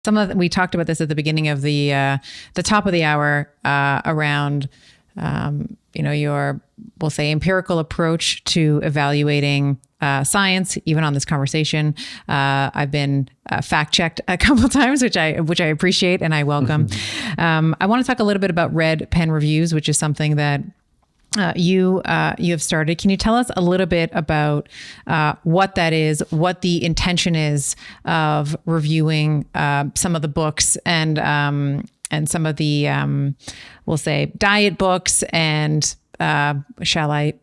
We talked about this at the beginning of the top of the hour around your, we'll say, empirical approach to evaluating science. Even on this conversation, I've been fact checked a couple of times, which I appreciate and I welcome. I want to talk a little bit about red pen reviews, which is something that you have started. Can you tell us a little bit about what that is, what the intention is of reviewing some of the books and some of the, we'll say, diet books and shall I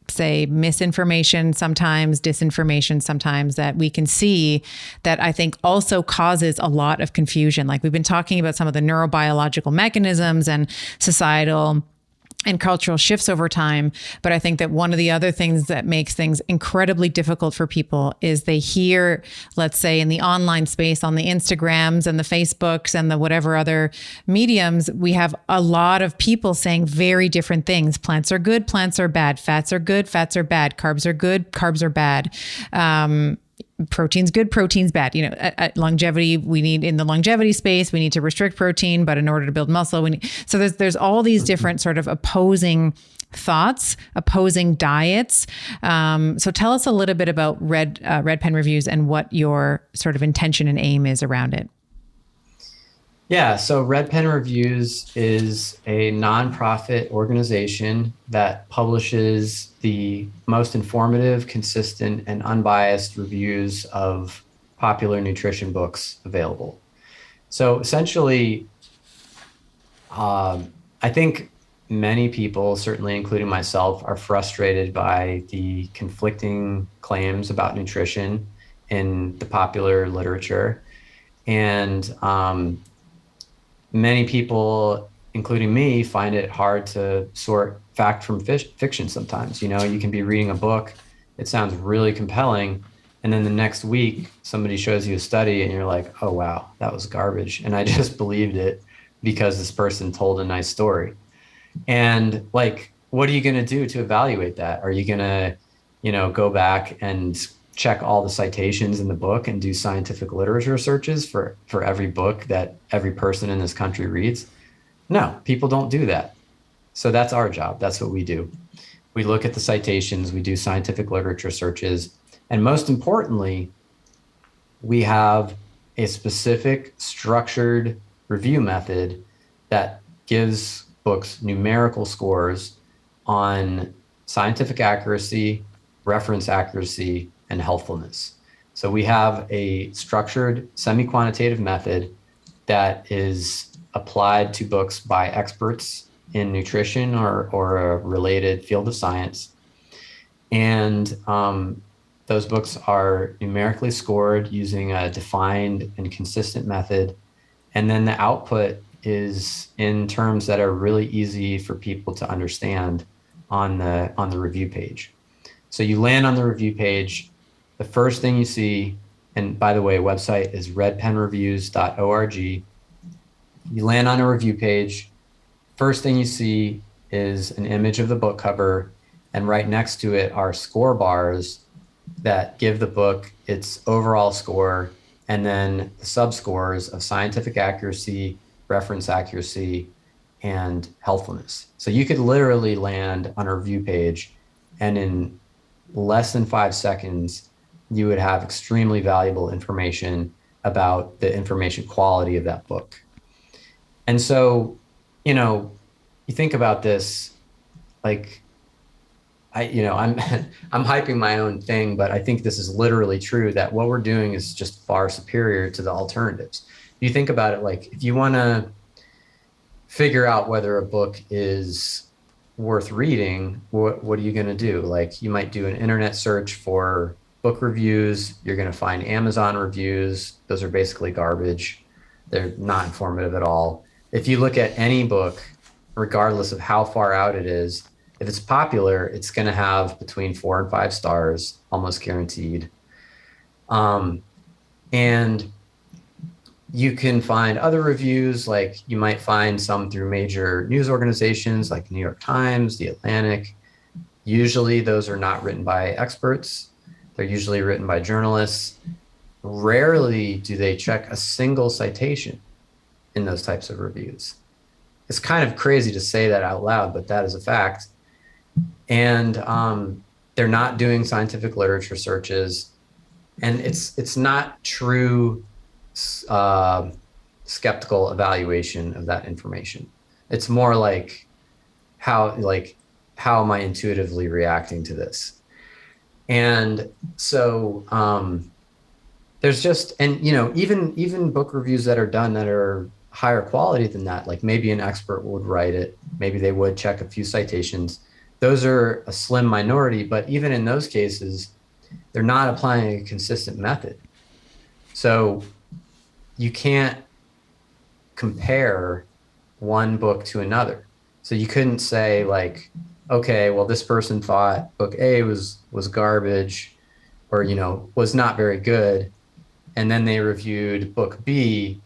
say misinformation sometimes, disinformation sometimes, that we can see that I think also causes a lot of confusion. Like we've been talking about some of the neurobiological mechanisms and societal and cultural shifts over time. But I think that one of the other things that makes things incredibly difficult for people is they hear, let's say in the online space, on the Instagrams and the Facebooks and the whatever other mediums, we have a lot of people saying very different things. Plants are good, plants are bad. Fats are good, fats are bad. Carbs are good, carbs are bad. Protein's good, protein's bad. At longevity, in the longevity space, we need to restrict protein, but in order to build muscle, so there's all these different sort of opposing thoughts, opposing diets. So tell us a little bit about red pen reviews and what your sort of intention and aim is around it. Yeah, so Red Pen Reviews is a nonprofit organization that publishes the most informative, consistent, and unbiased reviews of popular nutrition books available. So essentially, I think many people, certainly including myself, are frustrated by the conflicting claims about nutrition in the popular literature. And many people, including me, find it hard to sort fact from fiction sometimes. You can be reading a book, it sounds really compelling, and then the next week somebody shows you a study and you're like, oh wow, that was garbage. And I just believed it because this person told a nice story. And like, what are you going to do to evaluate that? Are you going to, go back and check all the citations in the book and do scientific literature searches for every book that every person in this country reads? No, people don't do that. So that's our job. That's what we do. We look at the citations, we do scientific literature searches, and most importantly, we have a specific structured review method that gives books numerical scores on scientific accuracy, reference accuracy, and healthfulness. So we have a structured semi-quantitative method that is applied to books by experts in nutrition or a related field of science. And those books are numerically scored using a defined and consistent method. And then the output is in terms that are really easy for people to understand on the review page. So you land on the review page. The first thing you see, and by the way, website is redpenreviews.org. You land on a review page. First thing you see is an image of the book cover, and right next to it are score bars that give the book its overall score, and then the sub-scores of scientific accuracy, reference accuracy, and healthfulness. So you could literally land on a review page, and in less than 5 seconds, you would have extremely valuable information about the information quality of that book. And so, you think about this, like, I'm hyping my own thing, but I think this is literally true, that what we're doing is just far superior to the alternatives. You think about it, like, if you want to figure out whether a book is worth reading, what are you going to do? Like, you might do an internet search for book reviews. You're going to find Amazon reviews. Those are basically garbage. They're not informative at all. If you look at any book, regardless of how far out it is, if it's popular, it's going to have between 4 and 5 stars, almost guaranteed. And you can find other reviews, like you might find some through major news organizations like New York Times, The Atlantic. Usually those are not written by experts. They're usually written by journalists. rarely do they check a single citation in those types of reviews. It's kind of crazy to say that out loud, but that is a fact. And they're not doing scientific literature searches, and it's not true skeptical evaluation of that information. It's more like how am I intuitively reacting to this? And so there's just, and even book reviews that are done that are higher quality than that, like maybe an expert would write it, maybe they would check a few citations. Those are a slim minority, but even in those cases, they're not applying a consistent method. So you can't compare one book to another. So you couldn't say like, okay, well, this person thought book A was garbage, or was not very good, and then they reviewed book B,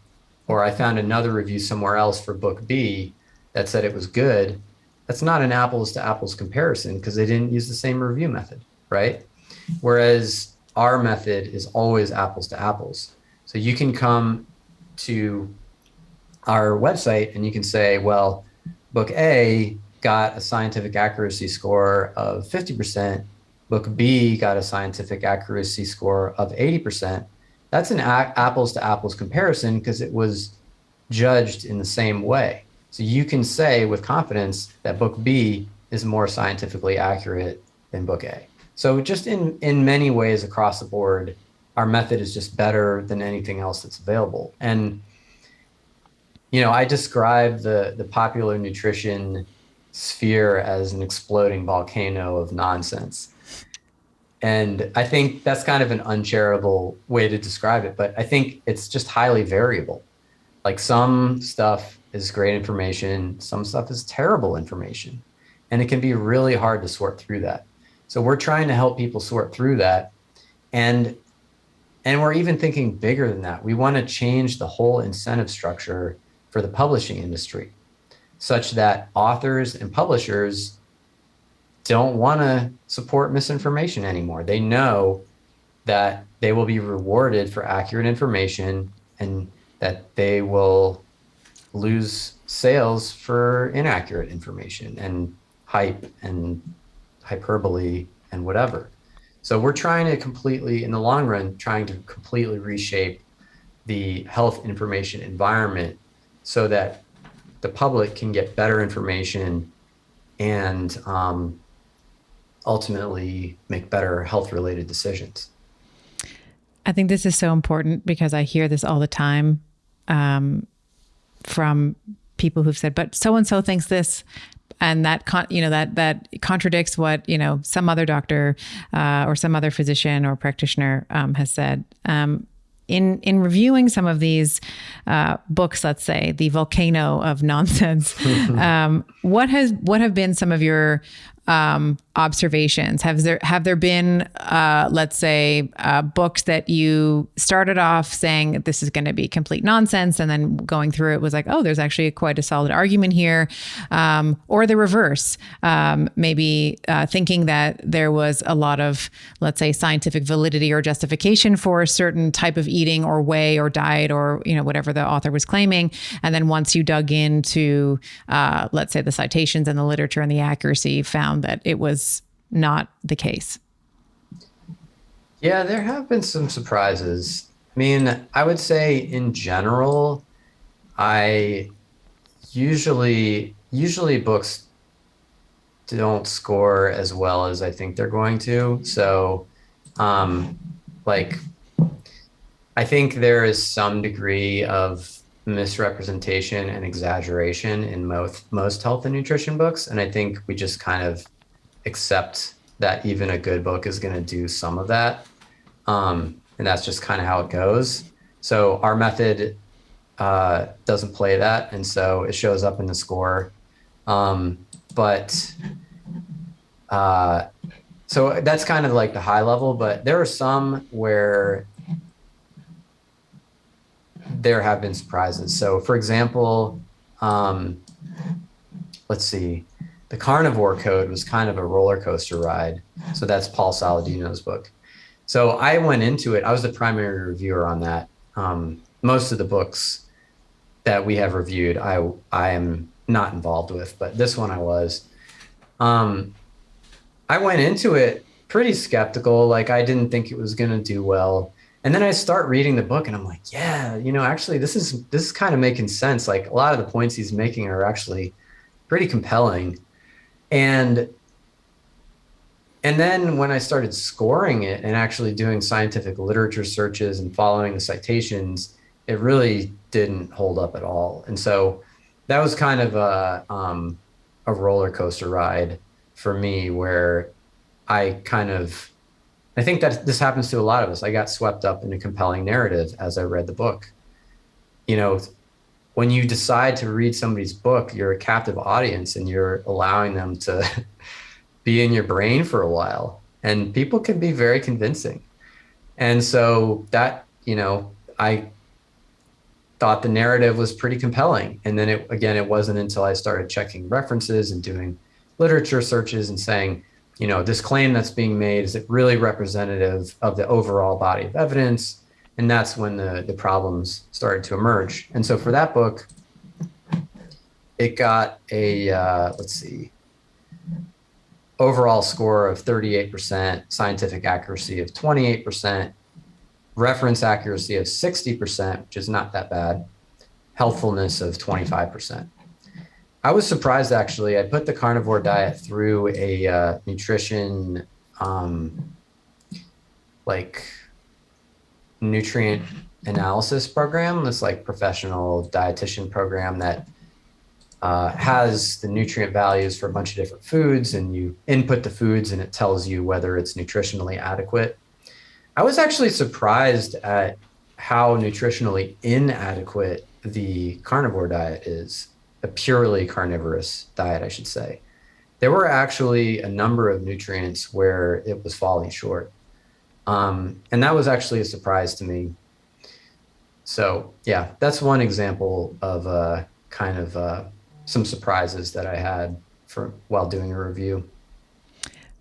or I found another review somewhere else for book B that said it was good. That's not an apples to apples comparison because they didn't use the same review method, right? Whereas our method is always apples to apples. So you can come to our website and you can say, well, book A got a scientific accuracy score of 50%, book B got a scientific accuracy score of 80%. That's an apples to apples comparison because it was judged in the same way. So you can say with confidence that book B is more scientifically accurate than book A. So just in many ways across the board, our method is just better than anything else that's available. And I describe the popular nutrition sphere as an exploding volcano of nonsense. And I think that's kind of an uncharitable way to describe it, but I think it's just highly variable. Like some stuff is great information, some stuff is terrible information, and it can be really hard to sort through that. So we're trying to help people sort through that. And we're even thinking bigger than that. We want to change the whole incentive structure for the publishing industry such that authors and publishers don't want to support misinformation anymore. They know that they will be rewarded for accurate information and that they will lose sales for inaccurate information and hype and hyperbole and whatever. So we're trying to completely, in the long run, completely reshape the health information environment so that the public can get better information and ultimately make better health-related decisions. I think this is so important because I hear this all the time from people who've said, but so-and-so thinks this, and that contradicts what, some other doctor or some other physician or practitioner has said. In reviewing some of these books, let's say the volcano of nonsense, what have been some of your observations? Have there been, let's say, books that you started off saying this is going to be complete nonsense, and then going through it was like, oh, there's actually quite a solid argument here, or the reverse, maybe thinking that there was a lot of, let's say, scientific validity or justification for a certain type of eating or way or diet or whatever the author was claiming, and then once you dug into, let's say, the citations and the literature and the accuracy, found that it was not the case. Yeah, there have been some surprises. I mean, I would say in general, I usually books don't score as well as I think they're going to. So, I think there is some degree of misrepresentation and exaggeration in most health and nutrition books. And I think we just kind of accept that even a good book is going to do some of that. And that's just kind of how it goes. So our method doesn't play that. And so it shows up in the score. So that's kind of like the high level, but there are some where there have been surprises. So for example, let's see, the carnivore code was kind of a roller coaster ride. So that's Paul Saladino's book. So I went into it. I was the primary reviewer on that. Most of the books that we have reviewed, I am not involved with, but this one I was. Um, I went into it pretty skeptical. Like I didn't think it was going to do well. And then I start reading the book and I'm like, yeah, actually this is kind of making sense. Like a lot of the points he's making are actually pretty compelling. And then when I started scoring it and actually doing scientific literature searches and following the citations, it really didn't hold up at all. And so that was kind of a roller coaster ride for me where I think that this happens to a lot of us. I got swept up in a compelling narrative as I read the book. When you decide to read somebody's book, you're a captive audience and you're allowing them to be in your brain for a while. And people can be very convincing. And so that, I thought the narrative was pretty compelling. And then it wasn't until I started checking references and doing literature searches and saying, this claim that's being made, is it really representative of the overall body of evidence? And that's when the problems started to emerge. And so for that book, it got a, overall score of 38%, scientific accuracy of 28%, reference accuracy of 60%, which is not that bad, healthfulness of 25%. I was surprised, actually. I put the carnivore diet through a nutrition, nutrient analysis program, this professional dietitian program that has the nutrient values for a bunch of different foods, and you input the foods and it tells you whether it's nutritionally adequate. I was actually surprised at how nutritionally inadequate the carnivore diet is. A purely carnivorous diet, I should say. There were actually a number of nutrients where it was falling short. And that was actually a surprise to me. So yeah, that's one example of some surprises that I had while doing a review.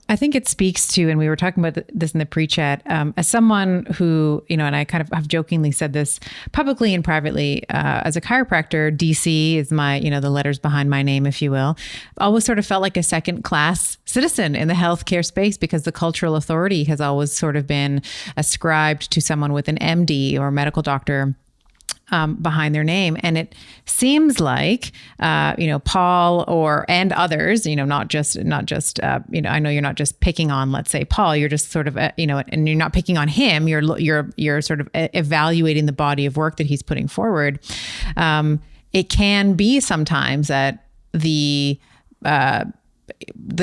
I think it speaks to, and we were talking about this in the pre-chat, as someone who, and I kind of have jokingly said this publicly and privately, as a chiropractor, DC is my, the letters behind my name, if you will, always sort of felt like a second class citizen in the healthcare space because the cultural authority has always sort of been ascribed to someone with an MD or medical doctor behind their name. And it seems like, Paul and others, not just, I know you're not just picking on, let's say, Paul, you're just sort of, and you're not picking on him. You're sort of evaluating the body of work that he's putting forward. It can be sometimes that the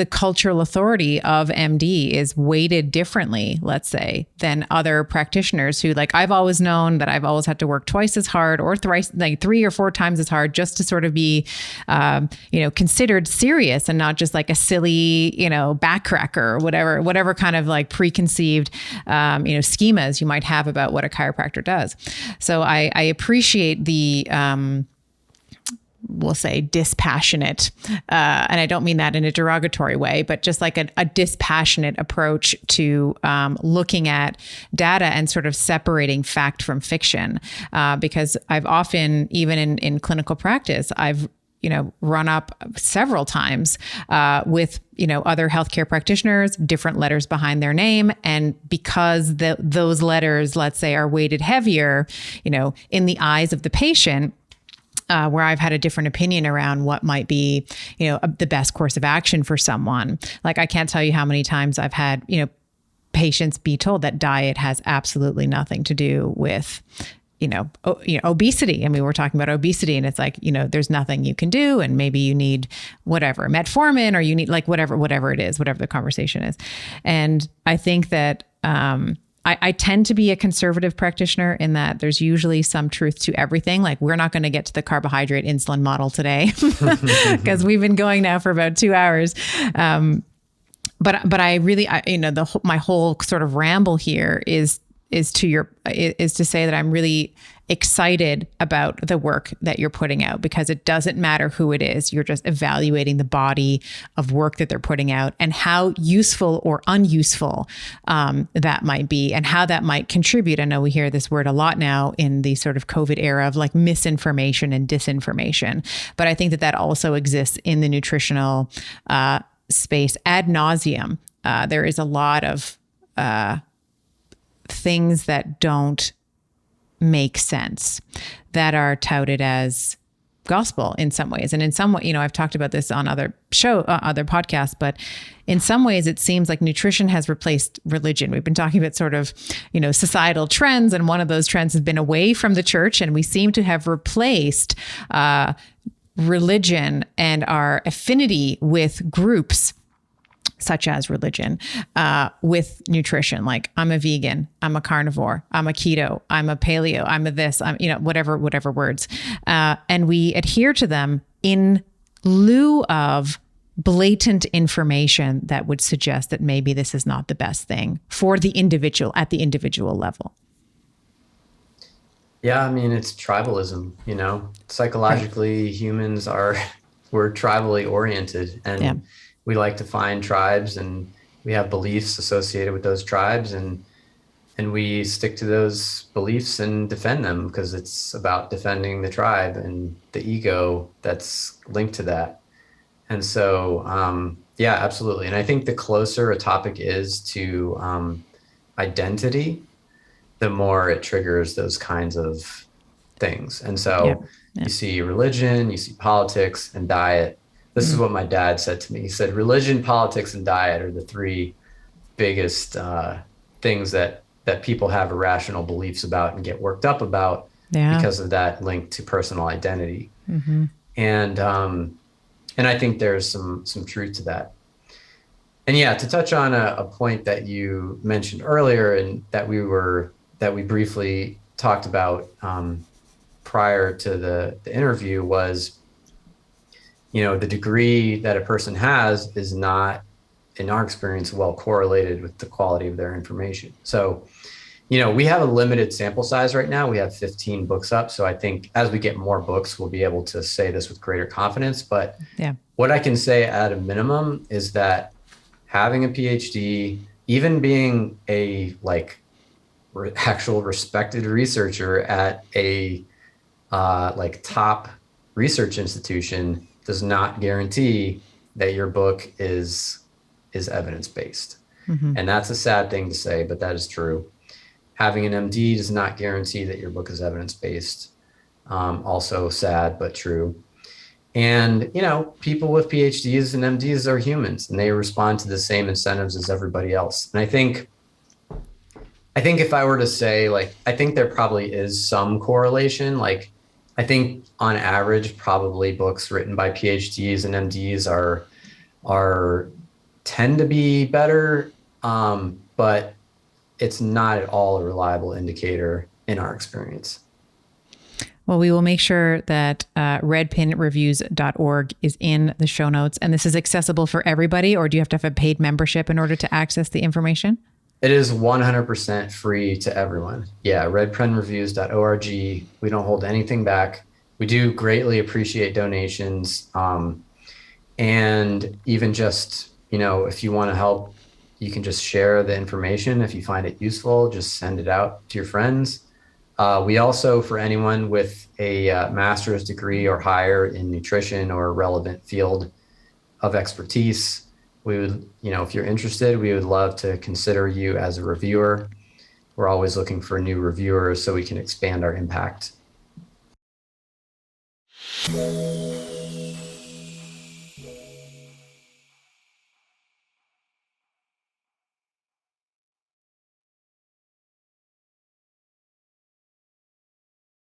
cultural authority of MD is weighted differently, let's say, than other practitioners who, I've always known that I've always had to work twice as hard or thrice, 3 or 4 times as hard just to sort of be, considered serious and not just like a silly, backcracker or whatever kind of preconceived, schemas you might have about what a chiropractor does. So I appreciate the, we'll say dispassionate, and I don't mean that in a derogatory way, but just like a dispassionate approach to looking at data and sort of separating fact from fiction. Because I've often, even in clinical practice, I've run up several times with other healthcare practitioners, different letters behind their name, and because those letters, let's say, are weighted heavier, in the eyes of the patient. Where I've had a different opinion around what might be, the best course of action for someone. I can't tell you how many times I've had, patients be told that diet has absolutely nothing to do with, obesity. I mean, we're talking about obesity and it's there's nothing you can do. And maybe you need whatever, metformin, or you need whatever it is, whatever the conversation is. And I think that, I tend to be a conservative practitioner in that there's usually some truth to everything. We're not going to get to the carbohydrate insulin model today because we've been going now for about 2 hours. But I really, my whole sort of ramble here is to say that I'm really excited about the work that you're putting out, because it doesn't matter who it is. You're just evaluating the body of work that they're putting out and how useful or unuseful that might be, and how that might contribute. I know we hear this word a lot now in the sort of COVID era of like misinformation and disinformation, but I think that that also exists in the nutritional space ad nauseum. There is a lot of things that don't make sense that are touted as gospel in some ways. And in some way, I've talked about this on other podcasts, but in some ways it seems like nutrition has replaced religion. We've been talking about sort of, societal trends. And one of those trends has been away from the church. And we seem to have replaced religion and our affinity with groups such as religion, with nutrition. Like, I'm a vegan, I'm a carnivore, I'm a keto, I'm a paleo, I'm a this, I'm, whatever words. And we adhere to them in lieu of blatant information that would suggest that maybe this is not the best thing for the individual at the individual level. Yeah, I mean, it's tribalism, psychologically, right. We're tribally oriented, and we like to find tribes, and we have beliefs associated with those tribes, and we stick to those beliefs and defend them because it's about defending the tribe and the ego that's linked to that. And so, yeah, absolutely. And I think the closer a topic is to identity, the more it triggers those kinds of things. And so you see religion, you see politics and diet. This is what my dad said to me. He said, religion, politics, and diet are the three biggest things that people have irrational beliefs about and get worked up about because of that link to personal identity. Mm-hmm. And I think there's some truth to that. And yeah, to touch on a point that you mentioned earlier, and that we briefly talked about prior to the interview, was the degree that a person has is not, in our experience, well correlated with the quality of their information. So, we have a limited sample size right now. We have 15 books up. So I think as we get more books, we'll be able to say this with greater confidence. But what I can say at a minimum is that having a PhD, even being a actual respected researcher at a top research institution, does not guarantee that your book is evidence-based. Mm-hmm. And that's a sad thing to say, but that is true. Having an MD does not guarantee that your book is evidence-based. Also sad, but true. And, people with PhDs and MDs are humans, and they respond to the same incentives as everybody else. And I think if I were to say, I think there probably is some correlation. I think on average, probably books written by PhDs and MDs tend to be better, but it's not at all a reliable indicator in our experience. Well, we will make sure that redpinreviews.org is in the show notes. And this is accessible for everybody, or do you have to have a paid membership in order to access the information? It is 100% free to everyone. Yeah, redpinreviews.org. We don't hold anything back. We do greatly appreciate donations. And even just, if you want to help, you can just share the information. If you find it useful, just send it out to your friends. We also, for anyone with a master's degree or higher in nutrition or a relevant field of expertise, we would, if you're interested, we would love to consider you as a reviewer. We're always looking for new reviewers so we can expand our impact.